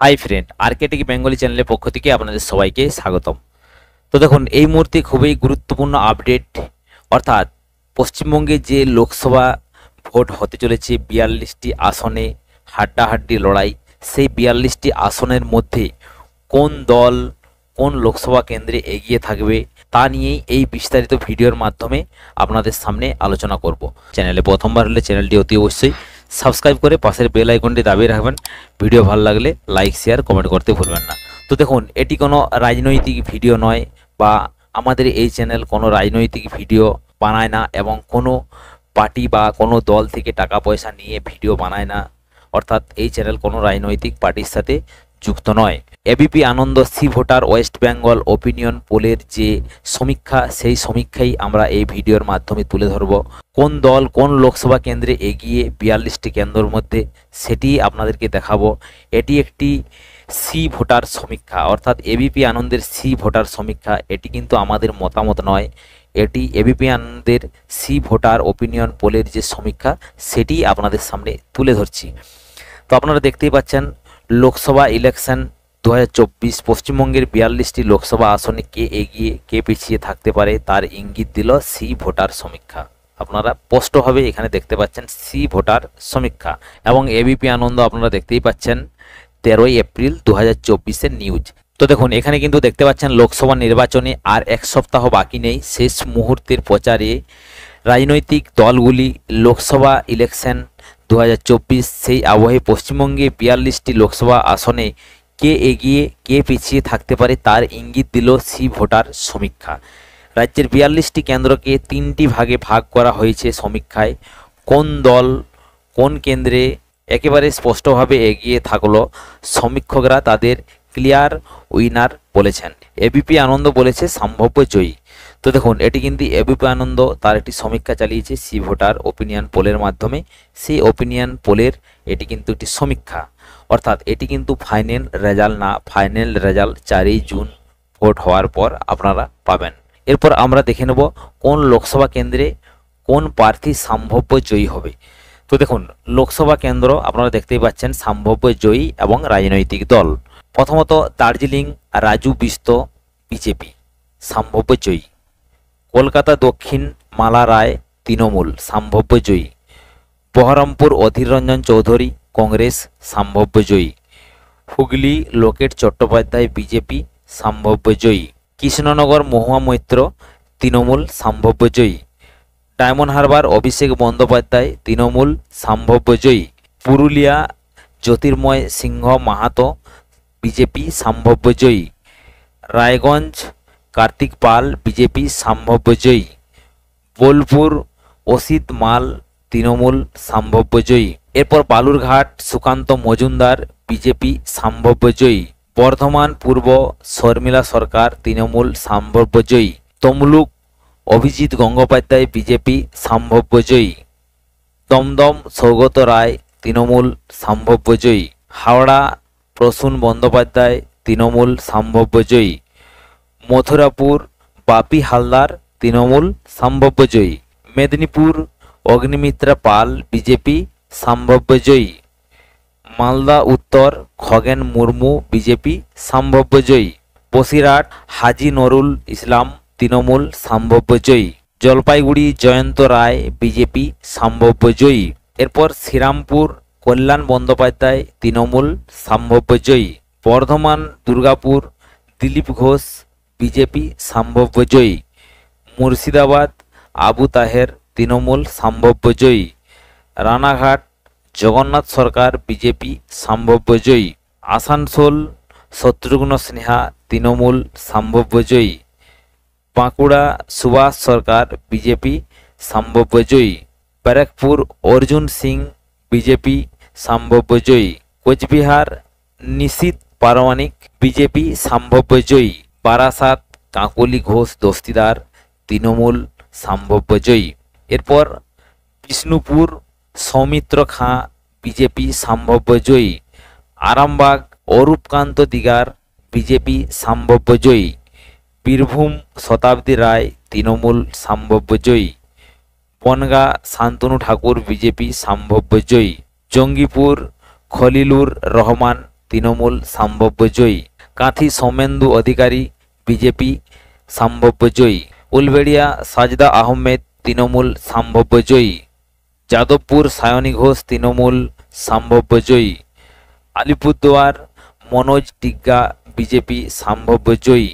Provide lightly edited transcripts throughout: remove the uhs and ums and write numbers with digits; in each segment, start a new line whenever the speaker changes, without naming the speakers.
Hi friend, আরকেটিক Bengali চ্যানেলের পক্ষ থেকে আপনাদের সবাইকে স্বাগতম। তো দেখুন, এই মুহূর্তে খুবই গুরুত্বপূর্ণ আপডেট, অর্থাৎ পশ্চিমবঙ্গে যে লোকসভা ভোট হতে চলেছে 42টি আসনে হাড্ডাহাড্ডি লড়াই, সেই 42টি আসনের মধ্যে কোন দল কোন লোকসভা কেন্দ্রে এগিয়ে থাকবে তা নিয়েই এই বিস্তারিত ভিডিওর মাধ্যমে আপনাদের সামনে আলোচনা করব। চ্যানেলে প্রথমবার হলে চ্যানেলটি অতি অবশ্যই সাবস্ক্রাইব করে পাশের বেল আইকনটি দাবিয়ে রাখবেন। ভিডিও ভালো লাগলে লাইক শেয়ার কমেন্ট করতে ভুলবেন না। তো দেখুন, এটি কোনো রাজনৈতিক ভিডিও নয় বা আমাদের এই চ্যানেল কোনো রাজনৈতিক ভিডিও বানায় না এবং কোনো পার্টি বা কোনো দল থেকে টাকা পয়সা নিয়ে ভিডিও বানায় না, অর্থাৎ এই চ্যানেল কোনো রাজনৈতিক পার্টির সাথে যুক্ত নয়। ABP Ananda C voter West Bengal opinion পোলের যে সমীক্ষা, সেই সমীক্ষাই আমরা এই ভিডিওর মাধ্যমে তুলে ধরব। কোন দল কোন লোকসভা কেন্দ্রে এগিয়ে 42টি কেন্দ্রের মধ্যে, সেটি আপনাদেরকে দেখাবো। এটি একটি সি ভোটার সমীক্ষা, অর্থাৎ এবিপি আনন্দের সি ভোটার সমীক্ষা। এটি কিন্তু আমাদের মতামত নয়, এটি এবিপি আনন্দের সি ভোটার ওপিনিয়ন পোলের যে সমীক্ষা, সেটি আপনাদের সামনে তুলে ধরছি। তো আপনারা দেখতেই পাচ্ছেন, লোকসভা ইলেকশন 2024 পশ্চিমবঙ্গের 42টি লোকসভা আসনে কে এগিয়ে কে পিছিয়ে থাকতে পারে তার ইঙ্গিত দিল সি ভোটার সমীক্ষা। আপনারা স্পষ্টভাবে এখানে দেখতে পাচ্ছেন সি ভোটার সমীক্ষা, এবং এবিপি আনন্দ আপনারা দেখতেই পাচ্ছেন 13ই এপ্রিল 2024-এর নিউজ। তো দেখুন, এখানে কিন্তু দেখতে পাচ্ছেন লোকসভা নির্বাচনে আর এক সপ্তাহ বাকি নেই। শেষ মুহূর্তের প্রচারে রাজনৈতিক দলগুলি লোকসভা ইলেকশন 2024 সেই আবহে পশ্চিমবঙ্গে 42টি লোকসভা আসনে কে এগিয়ে কে পিছিয়ে থাকতে পারে তার ইঙ্গিত দিল সি ভোটার সমীক্ষা। রাজ্যের 42টি কেন্দ্রকে 3টি ভাগে ভাগ করা হয়েছে সমীক্ষায়। কোন দল কোন কেন্দ্রে একেবারে স্পষ্টভাবে এগিয়ে থাকলো, সমীক্ষকরা তাদের ক্লিয়ার উইনার বলেছেন। এবিপি আনন্দ বলেছে সম্ভাব্য জয়ী। তো দেখুন, এটি কিন্তু এবিপি আনন্দ তার একটি সমীক্ষা চালিয়েছে সি ভোটার ওপিনিয়ন পোলের মাধ্যমে। সেই ওপিনিয়ন পোলের এটি কিন্তু একটি সমীক্ষা, অর্থাৎ এটি কিন্তু ফাইনাল রেজাল্ট না। ফাইনাল রেজাল্ট 4ই জুন ভোট হওয়ার পর আপনারা পাবেন। এরপর আমরা দেখে নেব কোন লোকসভা কেন্দ্রে কোন প্রার্থী সম্ভাব্য জয়ী হবে। তো দেখুন, লোকসভা কেন্দ্র আপনারা দেখতেই পাচ্ছেন সম্ভাব্য জয়ী এবং রাজনৈতিক দল। প্রথমত দার্জিলিং রাজু বিস্ত বিজেপি সম্ভাব্য জয়ী। কলকাতা দক্ষিণ মালা রায় তৃণমূল সম্ভাব্য জয়ী। বহরমপুর অধীর রঞ্জন চৌধুরী কংগ্রেস সম্ভাব্য জয়ী। হুগলি লোকেট চট্টোপাধ্যায় বিজেপি সম্ভাব্য জয়ী। কৃষ্ণনগর মহুয়া মৈত্র তৃণমূল সম্ভাব্য জয়ী। ডায়মন্ড হারবার অভিষেক বন্দ্যোপাধ্যায় তৃণমূল সম্ভাব্য জয়ী। পুরুলিয়া জ্যোতির্ময় সিংহ মাহাতো বিজেপি সম্ভাব্য জয়ী। রায়গঞ্জ কার্তিক পাল বিজেপি সম্ভাব্য জয়ী। বোলপুর অসিত মাল তৃণমূল সম্ভাব্য জয়ী। এরপর বালুরঘাট সুকান্ত মজুমদার বিজেপি সম্ভাব্য জয়ী। বর্ধমান পূর্ব শর্মিলা সরকার তৃণমূল সম্ভাব্য জয়ী। তমলুক অভিজিৎ গঙ্গোপাধ্যায় বিজেপি সম্ভাব্য জয়ী। দমদম সৌগত রায় তৃণমূল সম্ভাব্য জয়ী। হাওড়া প্রসূন বন্দ্যোপাধ্যায় তৃণমূল সম্ভাব্য জয়ী। মথুরাপুর বাপি হালদার তৃণমূল সম্ভাব্য জয়ী। মেদিনীপুর অগ্নিমিত্রা পাল বিজেপি সম্ভাব্য জয়ী। মালদা উত্তর খগেন মুর্মু বিজেপি সম্ভাব্য জয়ী। বসিরহাট হাজি নুরুল ইসলাম তৃণমূল সম্ভাব্য জয়ী। জলপাইগুড়ি জয়ন্ত রায় বিজেপি সম্ভাব্য জয়ী। এরপর শ্রীরামপুর কল্যাণ বন্দ্যোপাধ্যায় তৃণমূল সম্ভাব্য জয়ী। বর্ধমান দুর্গাপুর দিলীপ ঘোষ বিজেপি সম্ভাব্য জয়ী। মুর্শিদাবাদ আবু তাহের তৃণমূল সম্ভাব্য জয়ী। রানাঘাট জগন্নাথ সরকার বিজেপি সম্ভাব্য জয়ী। আসানসোল শত্রুঘ্ন সিনহা তৃণমূল সম্ভাব্য জয়ী। বাঁকুড়া সুভাষ সরকার বিজেপি সম্ভাব্য জয়ী। ব্যারাকপুর অর্জুন সিং বিজেপি সম্ভাব্য জয়ী। কোচবিহার নিশীথ পারমানিক বিজেপি সম্ভাব্য জয়ী। বারাসাত কাকলি ঘোষ দস্তিদার তৃণমূল সম্ভাব্য জয়ী। এরপর বিষ্ণুপুর সৌমিত্র খাঁ বিজেপি সম্ভাব্য জয়ী। আরামবাগ অরূপকান্ত দিগার বিজেপি সম্ভাব্য জয়ী। বীরভূম শতাব্দী রায় তৃণমূল সম্ভাব্য জয়ী। বনগাঁ শান্তনু ঠাকুর বিজেপি সম্ভাব্য জয়ী। জঙ্গিপুর খলিলুর রহমান তৃণমূল সম্ভাব্য জয়ী। কাঁথি সৌমেন্দু অধিকারী বিজেপি সম্ভাব্য জয়ী। উলবেড়িয়া সাজদা আহমেদ তৃণমূল সম্ভাব্য জয়ী। যাদবপুর সায়নী ঘোষ তৃণমূল সম্ভাব্য জয়ী। আলিপুরদুয়ার মনোজ টিগ্গা বিজেপি সম্ভাব্য জয়ী।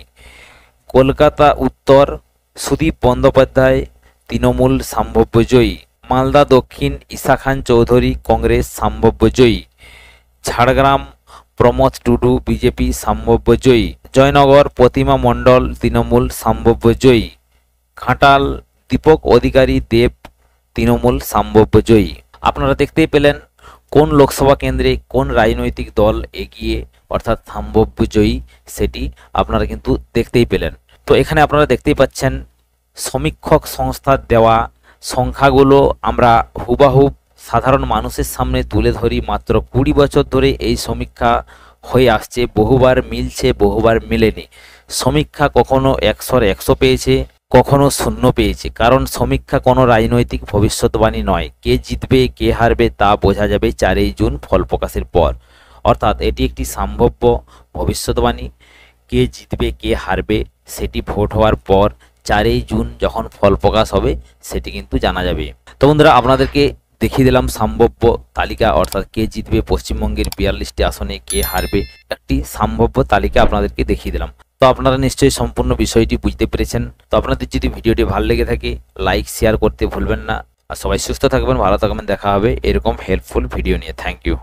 কলকাতা উত্তর সুদীপ বন্দ্যোপাধ্যায় তৃণমূল সম্ভাব্য জয়ী। মালদা দক্ষিণ ঈশা খান চৌধুরী কংগ্রেস সম্ভাব্য জয়ী। ঝাড়গ্রাম প্রমোদ টুডু বিজেপি সম্ভাব্য জয়ী। জয়নগর প্রতিমা মণ্ডল তৃণমূল সম্ভাব্য জয়ী। ঘাটাল দীপক অধিকারী দেব তৃণমূল সম্ভাব্য জয়ী। আপনারা দেখতেই পেলেন কোন লোকসভা কেন্দ্রে কোন রাজনৈতিক দল এগিয়ে অর্থাৎ সম্ভাব্য জয়ী সেটি আপনারা কিন্তু দেখতেই পেলেন। তো এখানে আপনারা দেখতেই পাচ্ছেন সমীক্ষক সংস্থার দেওয়া সংখ্যাগুলো আমরা হুবাহুব সাধারণ মানুষের সামনে তুলে ধরি। মাত্র 20 বছর ধরে এই সমীক্ষা হয়ে আসছে, বহুবার মিলছে বহুবার মেলেনি। সমীক্ষা কখনো 100-র 100 পেয়েছে, কখনো 0 পেয়েছে। কারণ সমীক্ষা কোনো রাজনৈতিক ভবিষ্যৎবাণী নয়। কে জিতবে কে হারবে তা বোঝা যাবে 4ই জুন ফল প্রকাশের পর। অর্থাৎ এটি একটি সম্ভাব্য ভবিষ্যৎবাণী। কে জিতবে কে হারবে সেটি ভোট হওয়ার পর 4ই জুন যখন ফল প্রকাশ হবে সেটি কিন্তু জানা যাবে। তো বন্ধুরা আপনাদেরকে দেখিয়ে দিলাম সম্ভাব্য তালিকা, অর্থাৎ কে জিতবে পশ্চিমবঙ্গের 42টি আসনে, কে হারবে, একটি সম্ভাব্য তালিকা আপনাদেরকে দেখিয়ে দিলাম। তো আপনারা নিশ্চয়ই সম্পূর্ণ বিষয়টি বুঝতে পেরেছেন। তো আপনাদের যদি ভিডিওটি ভালো লেগে থাকে লাইক শেয়ার করতে ভুলবেন না। আর সবাই সুস্থ থাকবেন, ভালো থাকবেন। দেখা হবে এরকম হেল্পফুল ভিডিও নিয়ে। Thank you.